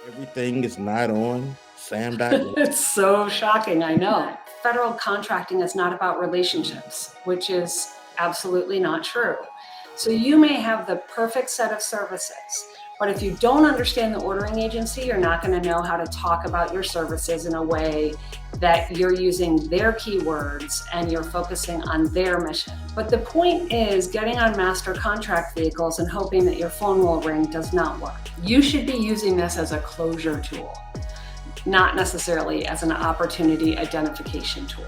Everything is not on Sam. It's so shocking, I know. Federal contracting is not about relationships, which is absolutely not true. So you may have the perfect set of services, but if you don't understand the ordering agency, you're not going to know how to talk about your services in a way that you're using their keywords and you're focusing on their mission. But the point is, getting on master contract vehicles and hoping that your phone will ring does not work. You should be using this as a closure tool, not necessarily as an opportunity identification tool.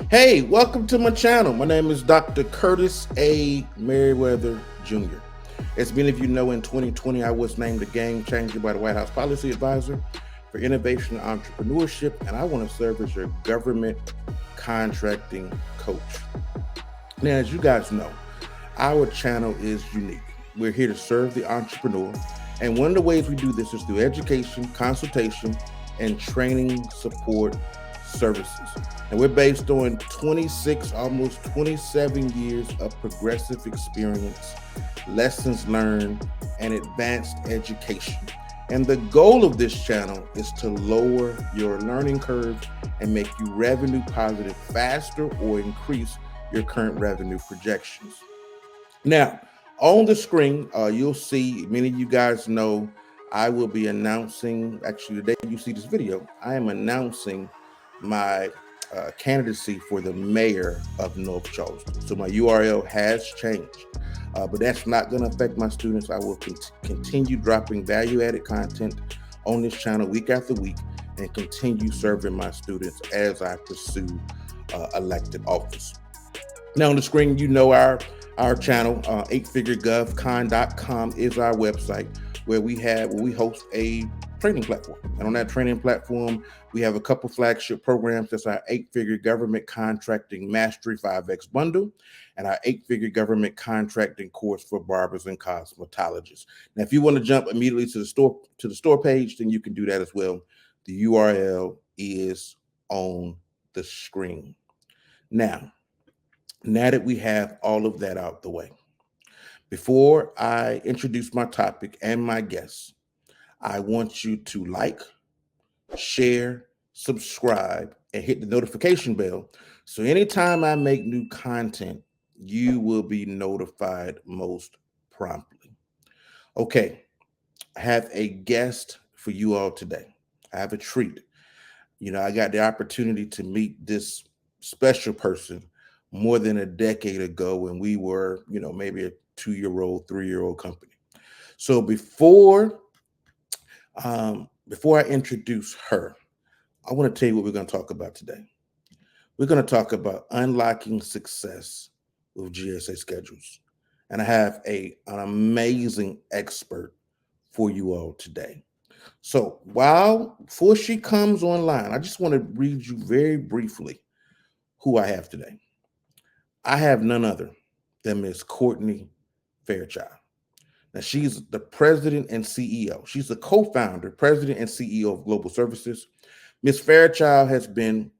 Hey, welcome to my channel. My name is Dr. Curtis A. Merriweather Jr. As many of you know, in 2020, I was named a game changer by the White House Policy Advisor for Innovation and Entrepreneurship, and I want to serve as your government contracting coach. Now, as you guys know, our channel is unique. We're here to serve the entrepreneur, and one of the ways we do this is through education, consultation, and training support services. And we're based on 26, almost 27 years of progressive experience, lessons learned, and advanced education. And the goal of this channel is to lower your learning curve and make you revenue positive faster or increase your current revenue projections. Now, on the screen, you'll see, many of you guys know, I will be announcing, actually the day you see this video, I am announcing my candidacy for the mayor of North Charleston. So my URL has changed, but that's not going to affect my students. I will continue dropping value-added content on this channel week after week and continue serving my students as I pursue elected office. Now on the screen, you know our channel, 8figuregovcon.com is our website where we host a training platform. And on that training platform, we have a couple flagship programs. That's our 8-figure government contracting mastery 5X bundle and our 8-figure government contracting course for barbers and cosmetologists. Now, if you want to jump immediately to the store page, then you can do that as well. The URL is on the screen. Now that we have all of that out the way, before I introduce my topic and my guests, I want you to like, share, subscribe, and hit the notification bell. So anytime I make new content, you will be notified most promptly. Okay, I have a guest for you all today. I have a treat. You know, I got the opportunity to meet this special person more than a decade ago when we were, maybe a 2-year-old, 3-year-old company. So before I introduce her, I want to tell you what we're going to talk about today. We're going to talk about unlocking success with GSA Schedules. And I have an amazing expert for you all today. So before she comes online, I just want to read you very briefly who I have today. I have none other than Miss Courtney Fairchild. Now, she's the president and CEO. She's the co-founder, president, and CEO of Global Services. Ms. Fairchild has been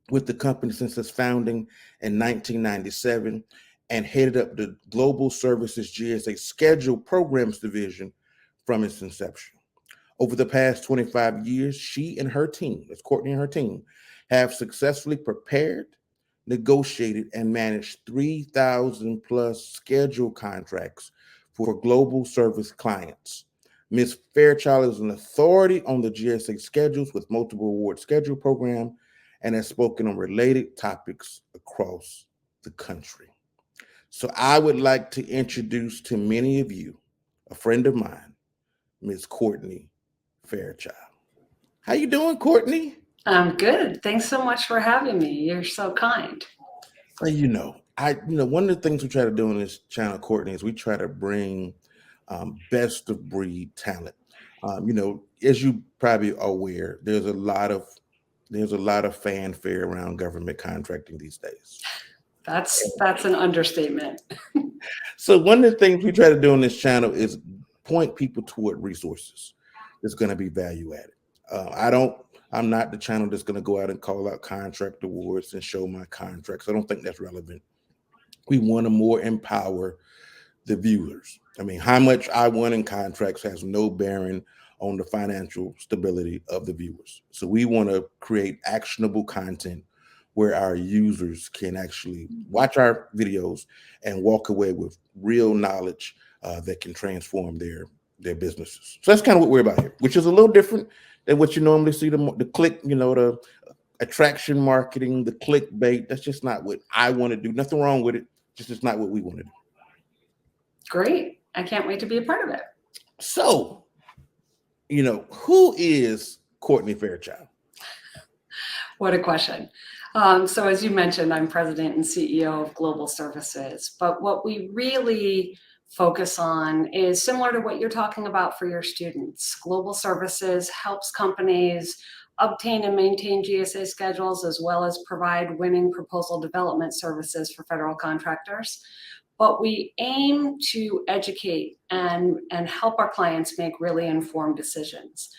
with the company since its founding in 1997 and headed up the Global Services GSA Schedule Programs Division from its inception. Over the past 25 years, she and her team, that's Courtney and her team, have successfully prepared, negotiated, and managed 3,000 plus schedule contracts for global service clients. Ms. Fairchild is an authority on the GSA schedules with multiple award schedule program and has spoken on related topics across the country. So I would like to introduce to many of you a friend of mine, Ms. Courtney Fairchild. How you doing, Courtney? I'm good. Thanks so much for having me. You're so kind. One of the things we try to do on this channel, Courtney, is we try to bring best of breed talent. As you probably are aware, there's a lot of fanfare around government contracting these days. That's an understatement. So one of the things we try to do on this channel is point people toward resources that's going to be value added. I'm not the channel that's going to go out and call out contract awards and show my contracts. I don't think that's relevant. We want to more empower the viewers. I mean, how much I won in contracts has no bearing on the financial stability of the viewers. So we want to create actionable content where our users can actually watch our videos and walk away with real knowledge that can transform their businesses. So that's kind of what we're about here, which is a little different than what you normally see, the click, the attraction marketing, the clickbait. That's just not what I want to do. Nothing wrong with it. Just it's not what we want to do. Great. I can't wait to be a part of it. So, who is Courtney Fairchild? What a question. So as you mentioned, I'm president and CEO of Global Services, but what we really focus on is similar to what you're talking about for your students. Global Services helps companies obtain and maintain GSA schedules, as well as provide winning proposal development services for federal contractors. But we aim to educate and help our clients make really informed decisions.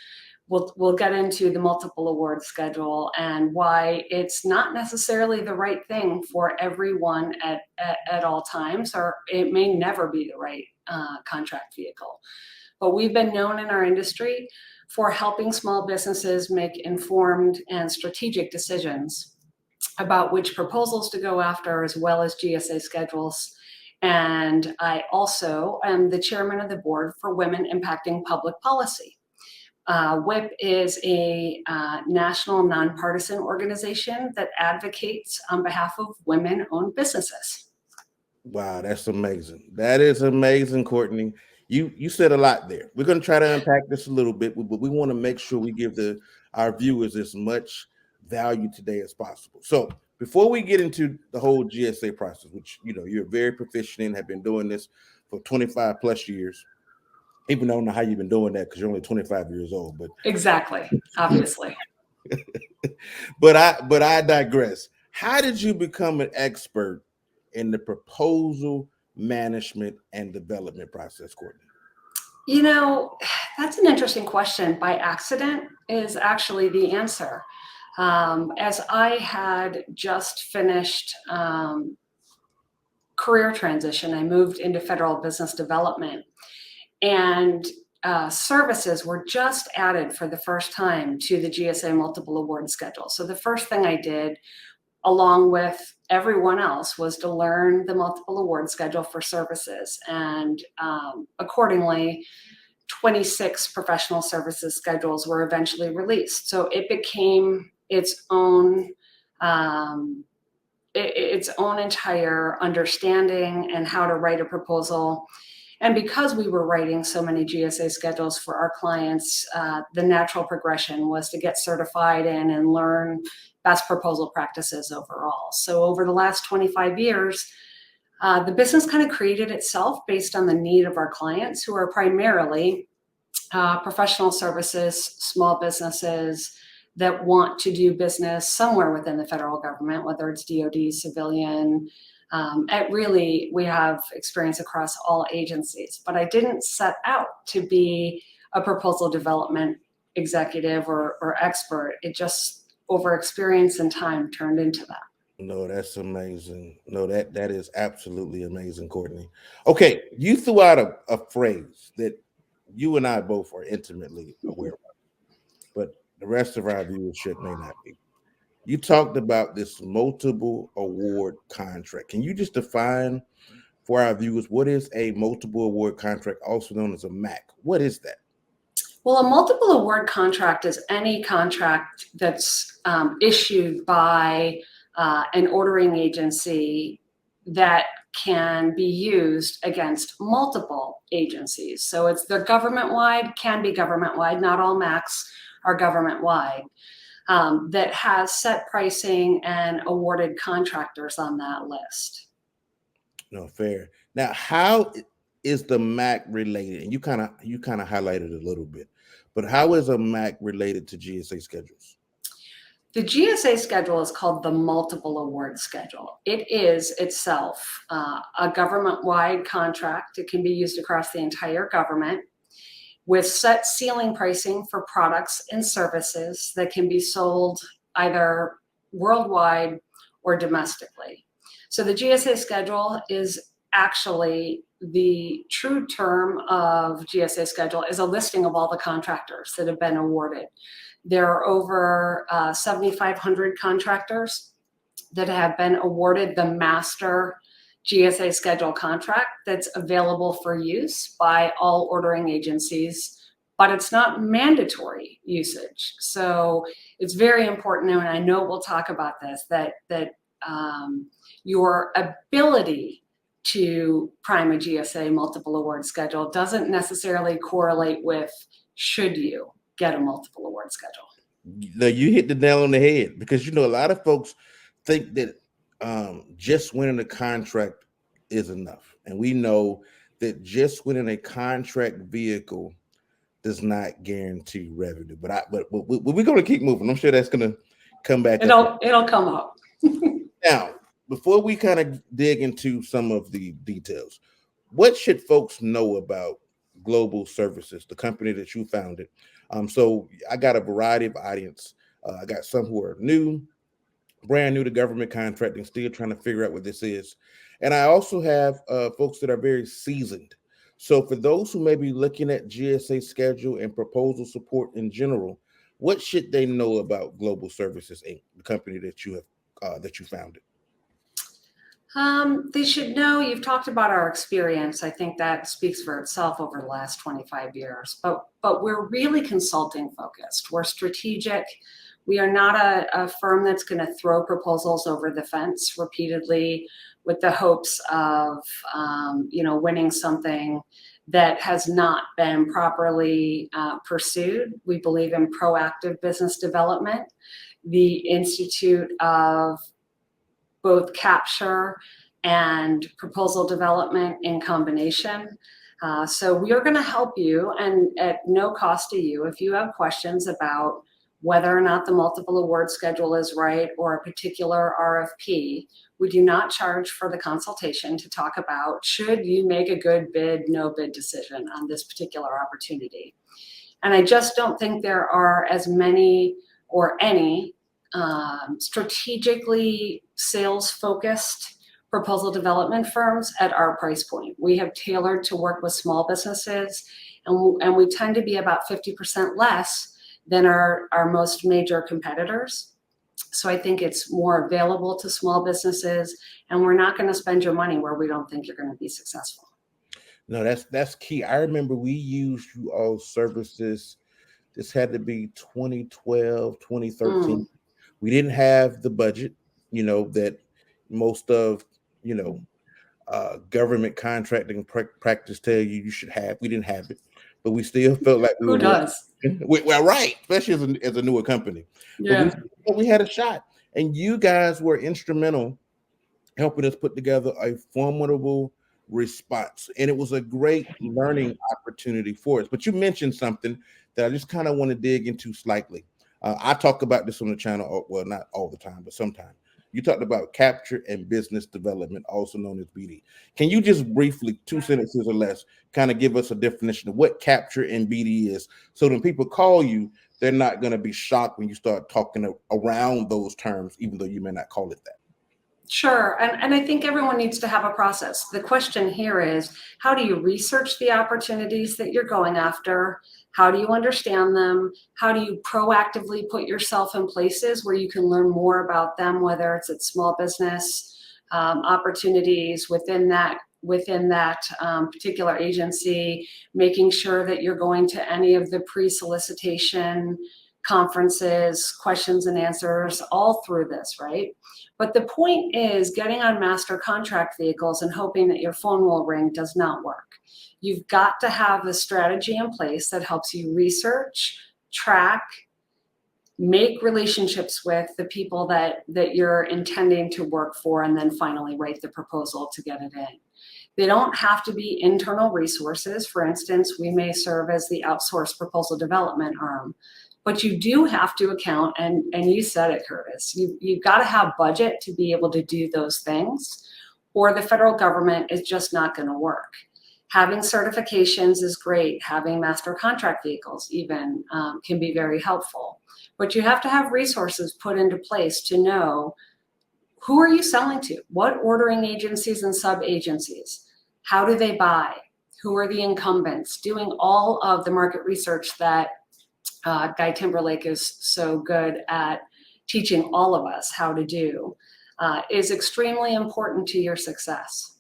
We'll get into the multiple award schedule and why it's not necessarily the right thing for everyone at all times, or it may never be the right contract vehicle. But we've been known in our industry for helping small businesses make informed and strategic decisions about which proposals to go after, as well as GSA schedules. And I also am the chairman of the board for Women Impacting Public Policy. WIP is a national nonpartisan organization that advocates on behalf of women-owned businesses. Wow, that's amazing. That is amazing, Courtney. You said a lot there. We're going to try to unpack this a little bit, but we want to make sure we give our viewers as much value today as possible. So before we get into the whole GSA process, which you're very proficient in, have been doing this for 25 plus years. Even though I don't know how you've been doing that because you're only 25 years old, but exactly, obviously. but I digress. How did you become an expert in the proposal management and development process, Courtney? That's an interesting question. By accident is actually the answer. As I had just finished career transition, I moved into federal business development. And services were just added for the first time to the GSA multiple award schedule. So the first thing I did, along with everyone else, was to learn the multiple award schedule for services. And accordingly, 26 professional services schedules were eventually released. So it became its own entire understanding and how to write a proposal. And because we were writing so many GSA schedules for our clients, the natural progression was to get certified in and learn best proposal practices overall. So over the last 25 years, the business kind of created itself based on the need of our clients, who are primarily professional services, small businesses that want to do business somewhere within the federal government, whether it's DoD, civilian. We have experience across all agencies, but I didn't set out to be a proposal development executive or expert. It just, over experience and time, turned into that. No, that's amazing. No, that is absolutely amazing, Courtney. Okay, you threw out a phrase that you and I both are intimately aware of, but the rest of our viewership may not be. You talked about this multiple award contract. Can you just define for our viewers what is a multiple award contract, also known as a MAC? What is that? Well, a multiple award contract is any contract that's issued by an ordering agency that can be used against multiple agencies. So they're government-wide, can be government-wide. Not all MACs are government-wide. That has set pricing and awarded contractors on that list. No, fair. Now, how is the MAC related? And you kind of highlighted a little bit, but how is a MAC related to GSA schedules? The GSA schedule is called the multiple award schedule. It is itself a government-wide contract. It can be used across the entire government. with set ceiling pricing for products and services that can be sold either worldwide or domestically. So the GSA schedule is actually, the true term of GSA schedule is a listing of all the contractors that have been awarded. There are over 7,500 contractors that have been awarded the master GSA schedule contract that's available for use by all ordering agencies, but it's not mandatory usage. So it's very important, and I know we'll talk about this, that your ability to prime a GSA multiple award schedule doesn't necessarily correlate with should you get a multiple award schedule. No, you hit the nail on the head, because a lot of folks think that just winning a contract is enough, and we know that just winning a contract vehicle does not guarantee revenue. But we're going to keep moving. I'm sure that's going to come back. It'll come up. Now, before we kind of dig into some of the details, what should folks know about Global Services, the company that you founded? So I got a variety of audience. I got some who are brand new to government contracting, still trying to figure out what this is. And I also have folks that are very seasoned. So for those who may be looking at GSA schedule and proposal support in general, what should they know about Global Services Inc., the company that you founded? They should know, you've talked about our experience. I think that speaks for itself over the last 25 years, but we're really consulting focused. We're strategic. We are not a firm that's going to throw proposals over the fence repeatedly with the hopes of, winning something that has not been properly pursued. We believe in proactive business development. The Institute of both capture and proposal development in combination. So we are going to help you, and at no cost to you, if you have questions about whether or not the multiple award schedule is right or a particular RFP. We do not charge for the consultation to talk about should you make a good bid, no bid decision on this particular opportunity. And I just don't think there are as many or any strategically sales-focused proposal development firms at our price point. We have tailored to work with small businesses, and we tend to be about 50% less than our most major competitors. So I think it's more available to small businesses, and we're not going to spend your money where we don't think you're going to be successful. No, that's key. I remember we used you all services. This had to be 2012, 2013. We didn't have the budget, that most of, government contracting practice tell you should have. We didn't have it, but we still felt like we Who were. does? Well, right, especially as a newer company. Yeah. But we had a shot, and you guys were instrumental helping us put together a formidable response, and it was a great learning opportunity for us. But you mentioned something that I just kind of want to dig into slightly. I talk about this on the channel, well, not all the time, but sometimes. You talked about capture and business development, also known as BD. Can you just briefly, 2 sentences or less, kind of give us a definition of what capture and BD is, so when people call you, they're not going to be shocked when you start talking around those terms, even though you may not call it that? Sure, and I think everyone needs to have a process. The question here is, how do you research the opportunities that you're going after? How do you understand them? How do you proactively put yourself in places where you can learn more about them, whether it's at small business opportunities within that particular agency, making sure that you're going to any of the pre-solicitation conferences, questions and answers, all through this, right? But the point is, getting on master contract vehicles and hoping that your phone will ring does not work. You've got to have a strategy in place that helps you research, track, make relationships with the people that you're intending to work for, and then finally write the proposal to get it in. They don't have to be internal resources. For instance, we may serve as the outsourced proposal development arm. But you do have to account, and you said it, Curtis, you've got to have budget to be able to do those things, or the federal government is just not going to work. Having certifications is great. Having master contract vehicles even can be very helpful. But you have to have resources put into place to know who are you selling to? What ordering agencies and sub-agencies? How do they buy? Who are the incumbents? Doing all of the market research that Guy Timberlake is so good at teaching all of us how to do is extremely important to your success.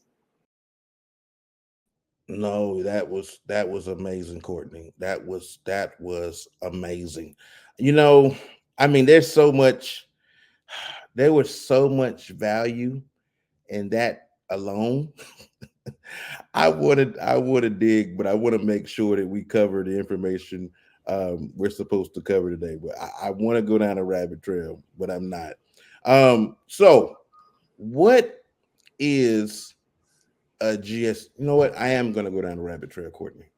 No, that was amazing, Courtney. That was amazing. You know, I mean, there was so much value in that alone. I want to dig, but I want to make sure that we cover the information we're supposed to cover today. But I want to go down a rabbit trail, but I'm not. So what is a GS? You know what? I am going to go down a rabbit trail, Courtney.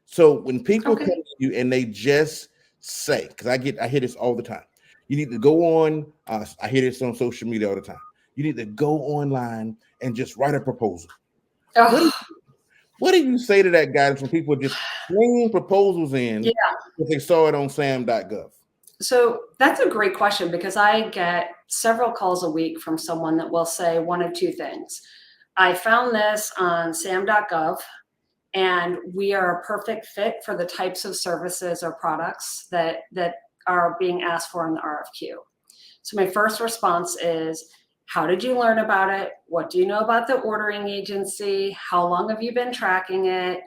So when people come Okay. to you and they just say, because I hear this all the time, you need to go on. I hear this on social media all the time. You need to go online and just write a proposal. What Oh, what do you say to that guy when people just bring proposals in yeah. if they saw it on sam.gov? So that's a great question because I get several calls a week from someone that will say one of two things. I found this on sam.gov and we are a perfect fit for the types of services or products that are being asked for in the RFQ. So my first response is, how did you learn about it? What do you know about the ordering agency? How long have you been tracking it?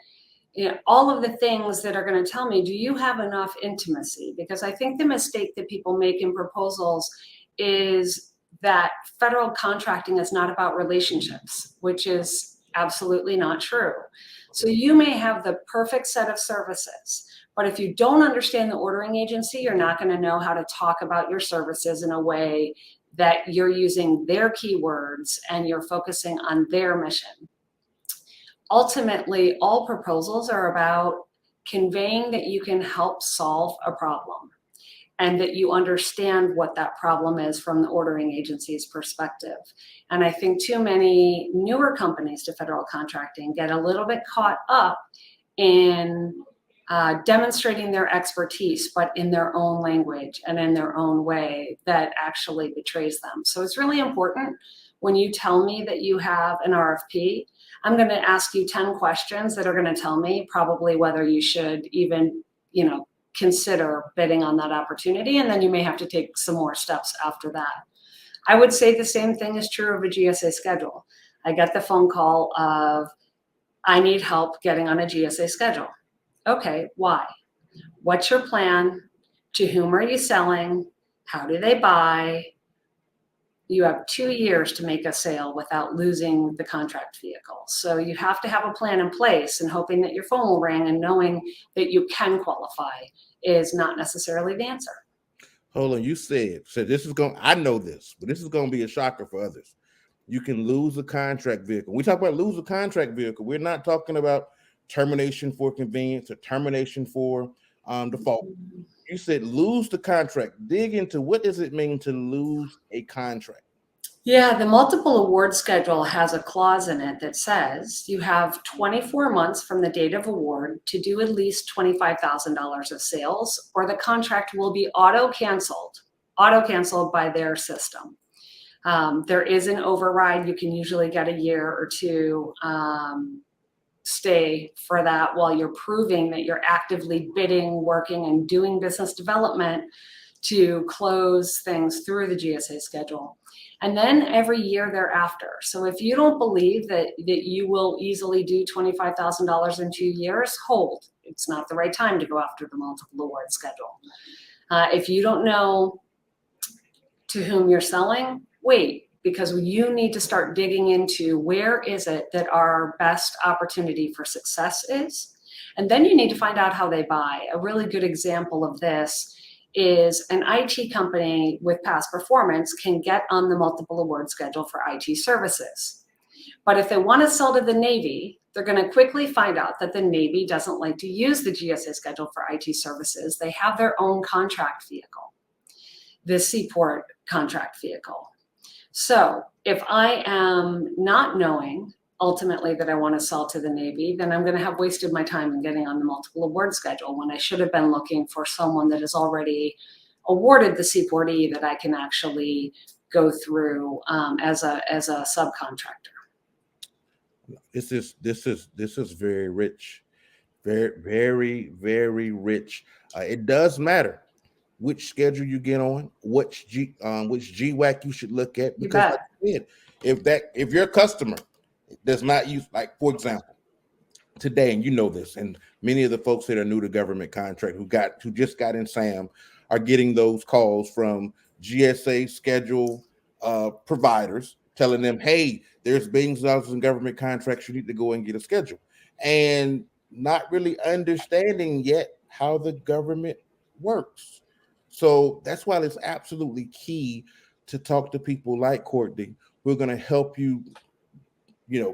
You know, all of the things that are going to tell me, do you have enough intimacy? Because I think the mistake that people make in proposals is that federal contracting is not about relationships, which is absolutely not true. So you may have the perfect set of services, but if you don't understand the ordering agency, you're not going to know how to talk about your services in a way that you're using their keywords and you're focusing on their mission. Ultimately, all proposals are about conveying that you can help solve a problem and that you understand what that problem is from the ordering agency's perspective. And I think too many newer companies to federal contracting get a little bit caught up in demonstrating their expertise, but in their own language and in their own way that actually betrays them. So it's really important when you tell me that you have an RFP, I'm going to ask you 10 questions that are going to tell me probably whether you should even, consider bidding on that opportunity. And then you may have to take some more steps after that. I would say the same thing is true of a GSA schedule. I get the phone call of, I need help getting on a GSA schedule. Okay, why? What's your plan? To whom are you selling? How do they buy? You have 2 years to make a sale without losing the contract vehicle. So you have to have a plan in place, and hoping that your phone will ring and knowing that you can qualify is not necessarily the answer. Hold on, you said this is going. I know this, but this is going to be a shocker for others. You can lose a contract vehicle. We talk about lose a contract vehicle. We're not talking about termination for convenience or termination for default. You said lose the contract. Dig into what does it mean to lose a contract? Yeah, the multiple award schedule has a clause in it that says you have 24 months from the date of award to do at least $25,000 of sales, or the contract will be auto-canceled by their system. There is an override. You can usually get a year or two stay for that while you're proving that you're actively bidding, working, and doing business development to close things through the GSA schedule. And then every year thereafter. So if you don't believe that you will easily do $25,000 in 2 years, hold. It's not the right time to go after the multiple award schedule. If you don't know to whom you're selling, wait, because you need to start digging into where is it that our best opportunity for success is. And then you need to find out how they buy. A really good example of this is an IT company with past performance can get on the multiple award schedule for IT services. But if they want to sell to the Navy, they're going to quickly find out that the Navy doesn't like to use the GSA schedule for IT services. They have their own contract vehicle, the Seaport contract vehicle. So if I am not knowing ultimately that I want to sell to the Navy, then I'm going to have wasted my time in getting on the multiple award schedule when I should have been looking for someone that is already awarded the C4D that I can actually go through as a subcontractor. This is very rich, very rich. It does matter which schedule you get on, which GWAC you should look at, You because bet. like I said, if your customer does not use, like for example, today, and you know this, and many of the folks that are new to government contract who just got in SAM are getting those calls from GSA schedule providers telling them, hey, there's billions of dollars in government contracts, you need to go and get a schedule, and not really understanding yet how the government works. So that's why it's absolutely key to talk to people like Courtney who are going to help you,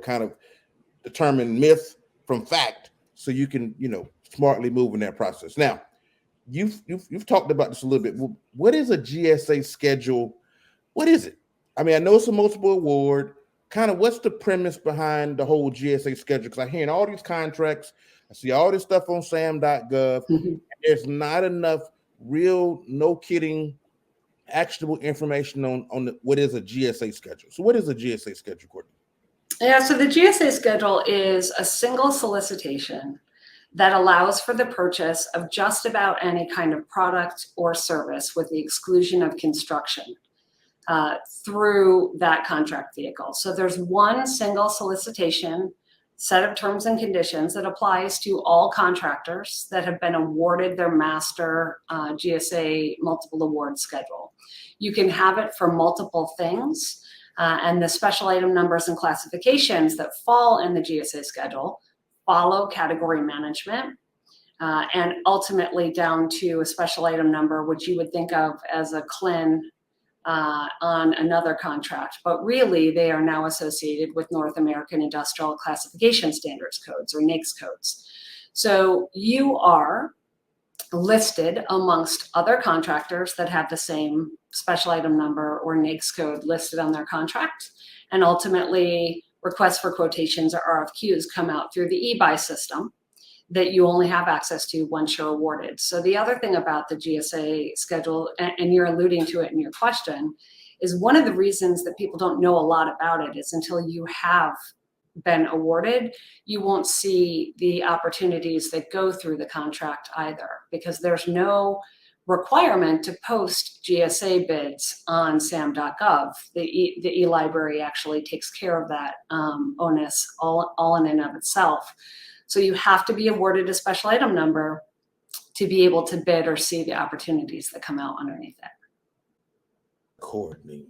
kind of determine myth from fact, so you can, smartly move in that process. Now, you've talked about this a little bit. What is a GSA schedule? What is it? I mean, I know it's a multiple award. Kind of what's the premise behind the whole GSA schedule? Because I hear in all these contracts, I see all this stuff on sam.gov. There's not enough real, no kidding, actionable information on what is a GSA schedule. So what is a GSA schedule, Courtney? Yeah, so the GSA schedule is a single solicitation that allows for the purchase of just about any kind of product or service with the exclusion of construction through that contract vehicle. So there's one single solicitation set of terms and conditions that applies to all contractors that have been awarded their master GSA multiple award schedule. You can have it for multiple things. And the special item numbers and classifications that fall in the GSA schedule follow category management and ultimately down to a special item number, which you would think of as a CLIN on another contract. But really, they are now associated with North American Industrial Classification Standards codes, or NAICS codes. So you are listed amongst other contractors that have the same special item number or NAICS code listed on their contract. And ultimately, requests for quotations or RFQs come out through the e-buy system that you only have access to once you're awarded. So the other thing about the GSA schedule, and you're alluding to it in your question, is one of the reasons that people don't know a lot about it is until you have been awarded, you won't see the opportunities that go through the contract either, because there's no requirement to post GSA bids on sam.gov. The e-library actually takes care of that onus all in and of itself. So you have to be awarded a special item number to be able to bid or see the opportunities that come out underneath it. Courtney,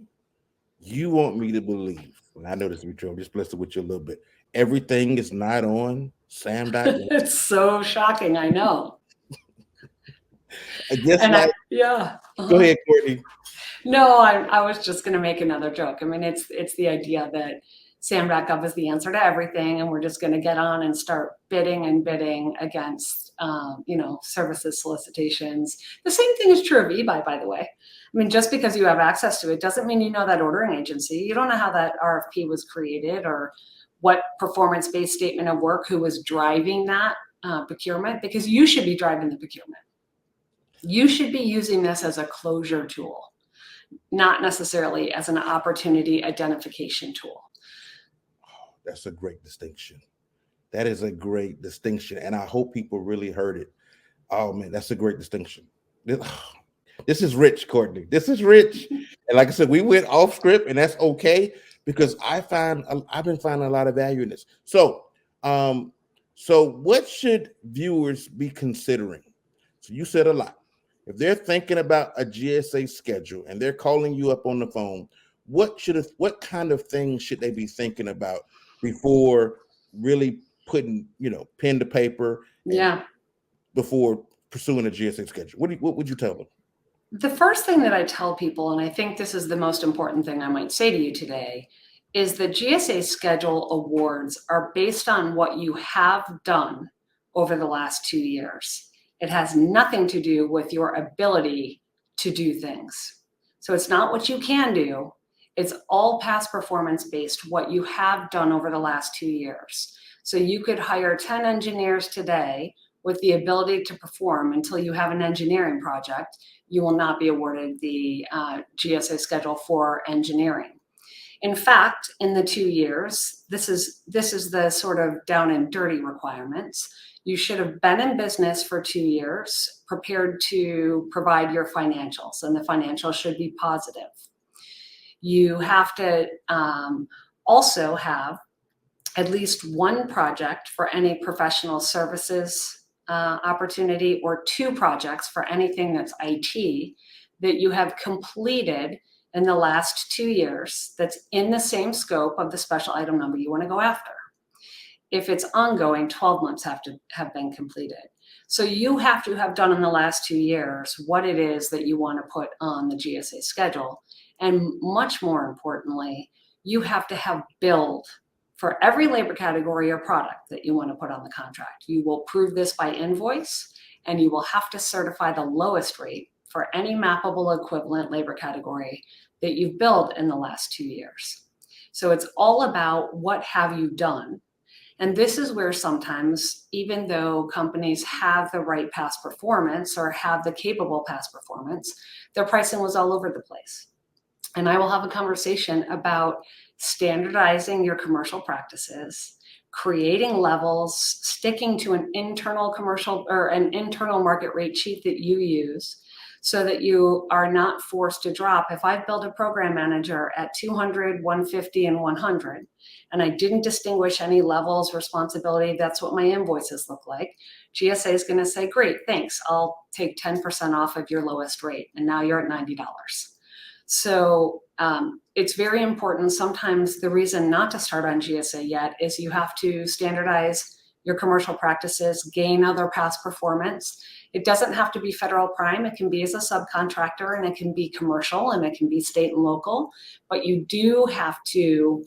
you want me to believe, and I know this to be true, I'm just blessed with you a little bit, everything is not on sam.gov? It's so shocking, I know. I guess yeah. Go ahead, Courtney. No, I was just going to make another joke. I mean, it's the idea that sam.gov is the answer to everything, and we're just going to get on and start bidding against, services solicitations. The same thing is true of eBuy, by the way. I mean, just because you have access to it doesn't mean you know that ordering agency. You don't know how that RFP was created or what performance-based statement of work, who was driving that procurement, because you should be driving the procurement. You should be using this as a closure tool, not necessarily as an opportunity identification tool. Oh, that's a great distinction. That is a great distinction. And I hope people really heard it. Oh man, that's a great distinction. This is rich, Courtney. This is rich. And like I said, we went off script, and that's okay, because I've been finding a lot of value in this. So what should viewers be considering? So you said a lot. If they're thinking about a GSA schedule and they're calling you up on the phone, what kind of things should they be thinking about before really putting, pen to paper? Before pursuing a GSA schedule, what would you tell them? The first thing that I tell people, and I think this is the most important thing I might say to you today, is the GSA schedule awards are based on what you have done over the last 2 years. It has nothing to do with your ability to do things. So it's not what you can do, It's all past performance based, what you have done over the last 2 years. So you could hire 10 engineers today with the ability to perform until you have an engineering project. You will not be awarded the GSA schedule for engineering. In fact, in the 2 years, this is the sort of down and dirty requirements. You should have been in business for 2 years, prepared to provide your financials, and the financials should be positive. You have to also have at least one project for any professional services opportunity, or 2 projects for anything that's IT that you have completed in the last 2 years that's in the same scope of the special item number you want to go after. If it's ongoing, 12 months have to have been completed. So you have to have done in the last 2 years what it is that you want to put on the GSA schedule. And much more importantly, you have to have billed for every labor category or product that you want to put on the contract. You will prove this by invoice, and you will have to certify the lowest rate for any mappable equivalent labor category that you've billed in the last 2 years. So it's all about what have you done. And this is where sometimes, even though companies have the right past performance or have the capable past performance, their pricing was all over the place. And I will have a conversation about standardizing your commercial practices, creating levels, sticking to an internal commercial or an internal market rate sheet that you use, so that you are not forced to drop. If I've built a program manager at 200, 150, and 100, and I didn't distinguish any levels, responsibility, that's what my invoices look like, GSA is going to say, great, thanks. I'll take 10% off of your lowest rate, and now you're at $90. So it's very important. Sometimes the reason not to start on GSA yet is you have to standardize your commercial practices, gain other past performance. It doesn't have to be federal prime. It can be as a subcontractor, and it can be commercial, and it can be state and local, but you do have to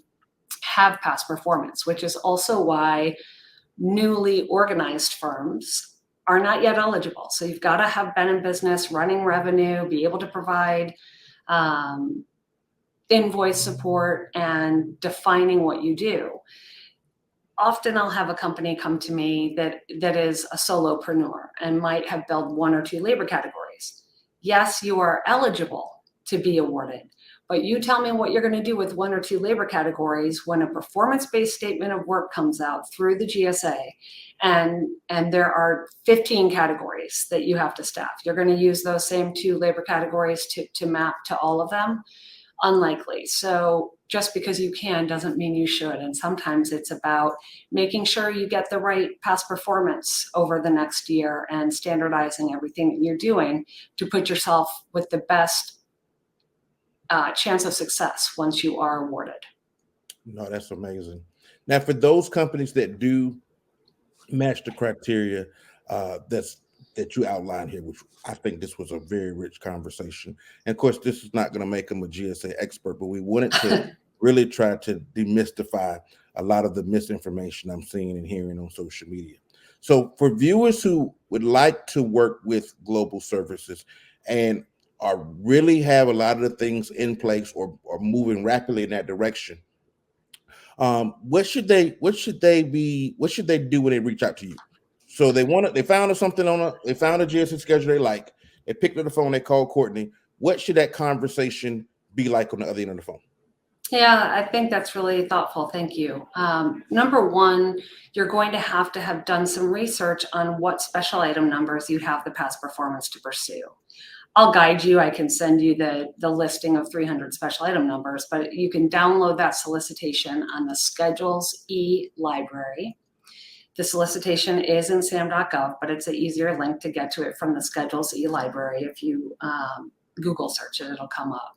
have past performance, which is also why newly organized firms are not yet eligible. So you've got to have been in business, running revenue, be able to provide invoice support and defining what you do. Often I'll have a company come to me that is a solopreneur and might have billed 1 or 2 labor categories. Yes, you are eligible to be awarded, but you tell me what you're going to do with 1 or 2 labor categories when a performance-based statement of work comes out through the GSA, and there are 15 categories that you have to staff. You're going to use those same 2 labor categories to map to all of them? Unlikely. So just because you can doesn't mean you should. And sometimes it's about making sure you get the right past performance over the next year and standardizing everything that you're doing to put yourself with the best chance of success once you are awarded. No, that's amazing. Now, for those companies that do match the criteria that you outlined here, which I think this was a very rich conversation. And of course, this is not going to make them a GSA expert, but we wanted to really try to demystify a lot of the misinformation I'm seeing and hearing on social media. So for viewers who would like to work with global services and are really have a lot of the things in place or moving rapidly in that direction, what should they do when they reach out to you? So they found something they found a GSA schedule they like. They picked up the phone, they called Courtney. What should that conversation be like on the other end of the phone? Yeah, I think that's really thoughtful. Thank you. Number one, you're going to have done some research on what special item numbers you have the past performance to pursue. I'll guide you. I can send you the listing of 300 special item numbers, but you can download that solicitation on the Schedules e-library. The solicitation is in sam.gov, but it's an easier link to get to it from the Schedules e-library. If you Google search it, it'll come up.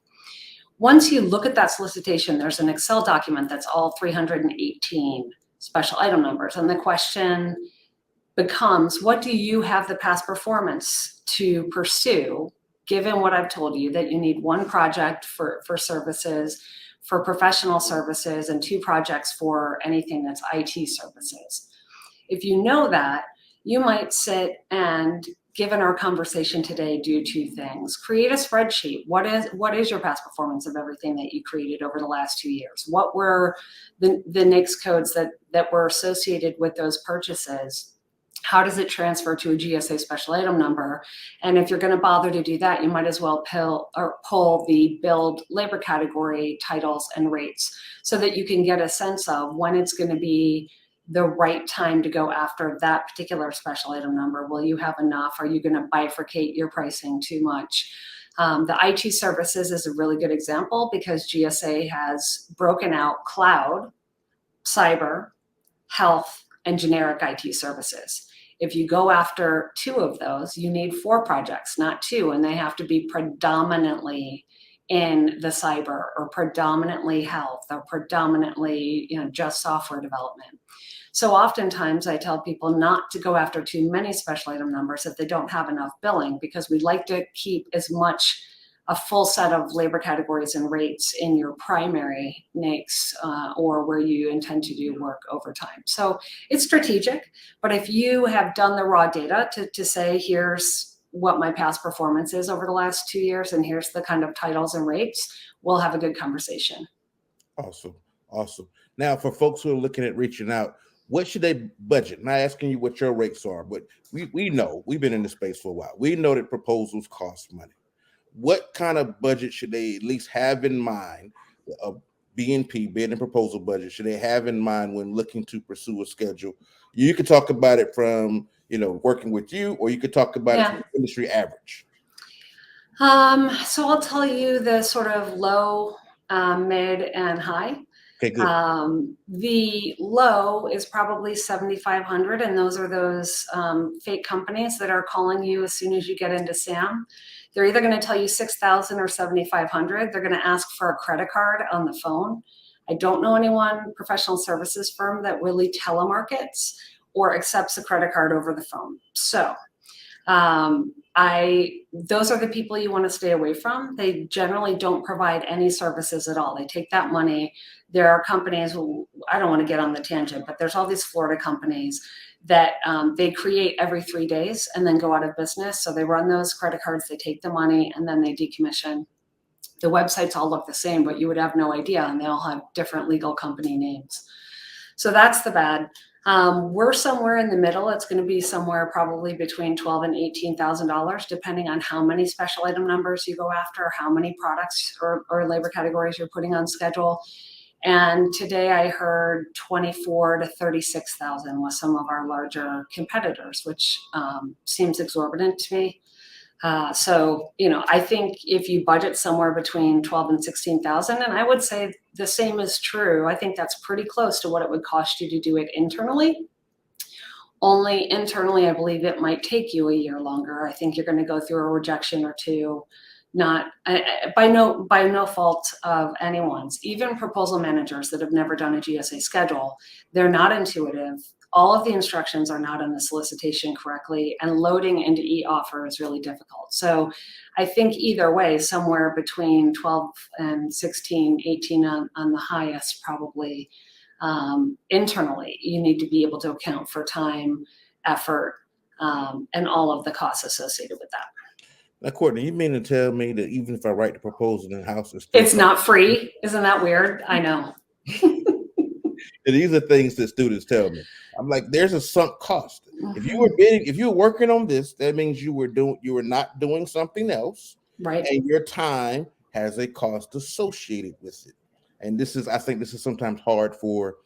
Once you look at that solicitation, there's an Excel document that's all 318 special item numbers. And the question becomes, what do you have the past performance to pursue, given what I've told you, that you need 1 project for services, for professional services, and 2 projects for anything that's IT services. If you know that, you might sit and given our conversation today, do two things. Create a spreadsheet. What is your past performance of everything that you created over the last 2 years? What were the NAICS codes that were associated with those purchases? How does it transfer to a GSA special item number? And if you're going to bother to do that, you might as well pull the billed labor category titles and rates so that you can get a sense of when it's going to be the right time to go after that particular special item number. Will you have enough? Are you going to bifurcate your pricing too much? The IT services is a really good example because GSA has broken out cloud, cyber, health, and generic IT services. If you go after two of those, you need 4 projects, not 2, and they have to be predominantly in the cyber or predominantly health or predominantly, just software development. So oftentimes I tell people not to go after too many special item numbers if they don't have enough billing, because we like to keep as much a full set of labor categories and rates in your primary NAICS or where you intend to do work overtime. So it's strategic, but if you have done the raw data to say, here's what my past performance is over the last 2 years, and here's the kind of titles and rates, we'll have a good conversation. Awesome. Now, for folks who are looking at reaching out, what should they budget? I'm not asking you what your rates are, but we know, we've been in this space for a while. We know that proposals cost money. What kind of budget should they at least have in mind? A BNP, bid and proposal budget, should they have in mind when looking to pursue a schedule? You could talk about it from, working with you, or you could talk about it from industry average. So I'll tell you the sort of low, mid, and high. Okay, good. The low is probably 7,500, and those are those fake companies that are calling you as soon as you get into SAM. They're either going to tell you 6,000 or 7,500. They're going to ask for a credit card on the phone. I don't know anyone, professional services firm, that really telemarkets or accepts a credit card over the phone. So those are the people you want to stay away from. They generally don't provide any services at all. They take that money. There are companies, I don't want to get on the tangent, but there's all these Florida companies that they create every 3 days and then go out of business. So they run those credit cards, they take the money, and then they decommission. The websites all look the same, but you would have no idea, and they all have different legal company names. So that's the bad. We're somewhere in the middle. It's going to be somewhere probably between $12,000 and $18,000, depending on how many special item numbers you go after, how many products or labor categories you're putting on schedule. And today I heard 24 to 36,000 with some of our larger competitors, which seems exorbitant to me. So, I think if you budget somewhere between 12 and 16,000, and I would say the same is true, I think that's pretty close to what it would cost you to do it internally. Only internally, I believe it might take you a year longer. I think you're going to go through a rejection or two, not by no fault of anyone's. Even proposal managers that have never done a GSA schedule, they're not intuitive. All of the instructions are not in the solicitation correctly, and loading into e-offer is really difficult. So I think either way, somewhere between 12 and 16, 18 on the highest, probably. Internally, you need to be able to account for time, effort, and all of the costs associated with that. Now, Courtney, you mean to tell me that even if I write the proposal in house, it's not free? Isn't that weird? I know. These are things that students tell me. I'm like, there's a sunk cost. If you were bidding, if you were working on this, that means you were not doing something else, right? And your time has a cost associated with it. And I think this is sometimes hard for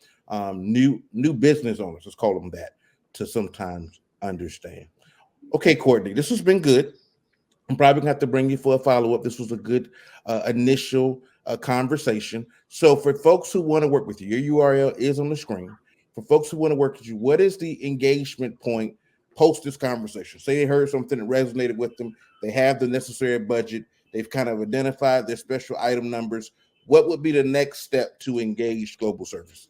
new business owners, let's call them that, to sometimes understand. Okay, Courtney, this has been good. I'm probably gonna have to bring you for a follow-up. This was a good initial conversation. So for folks who want to work with you, your URL is on the screen. For folks who want to work with you, what is the engagement point post this conversation? Say they heard something that resonated with them, they have the necessary budget, they've kind of identified their special item numbers. What would be the next step to engage Global Services?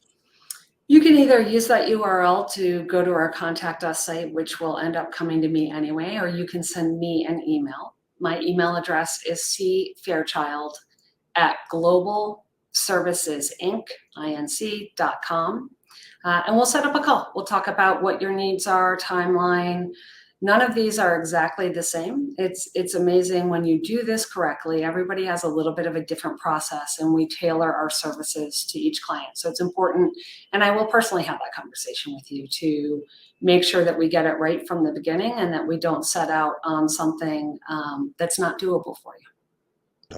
You can either use that URL to go to our Contact Us site, which will end up coming to me anyway, or you can send me an email. My email address is cfairchild@globalservicesinc.com. And we'll set up a call. We'll talk about what your needs are, timeline, None of these are exactly the same. It's amazing when you do this correctly. Everybody has a little bit of a different process, and we tailor our services to each client. So it's important, and I will personally have that conversation with you to make sure that we get it right from the beginning and that we don't set out on something that's not doable for you.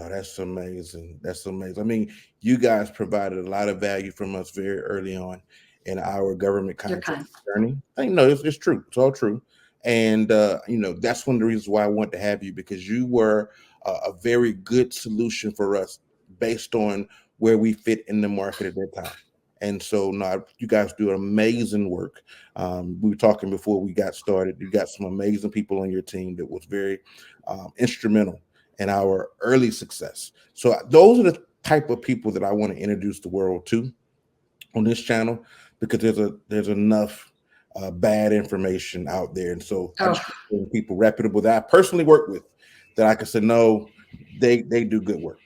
Oh, that's amazing. That's amazing. I mean, you guys provided a lot of value from us very early on in our government You're contract kind. journey. I know it's true. It's all true. And, that's one of the reasons why I want to have you, because you were a very good solution for us based on where we fit in the market at that time. And so, no, you guys do amazing work. We were talking before we got started. You got some amazing people on your team that was very instrumental and our early success. So those are the type of people that I want to introduce the world to on this channel, because there's enough bad information out there, and so I Oh, just want people reputable that I personally work with, that I can say no, they do good work.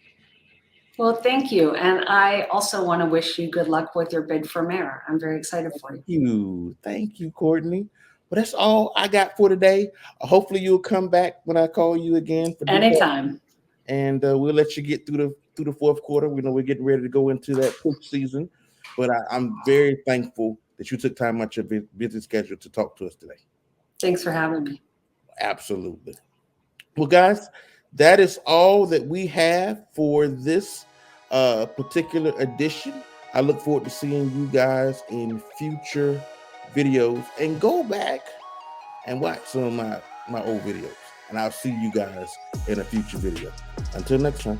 well, thank you. And I also want to wish you good luck with your bid for mayor. I'm very excited for you. Thank you, Courtney. Well, that's all I got for today. Hopefully, you'll come back when I call you again for deep talk, Anytime. and we'll let you get through the fourth quarter. We know we're getting ready to go into that push season, but I'm very thankful that you took time out your busy schedule to talk to us today. Thanks for having me. Absolutely. Well, guys, that is all that we have for this particular edition. I look forward to seeing you guys in future videos, and go back and watch some of my old videos. And I'll see you guys in a future video. Until next time.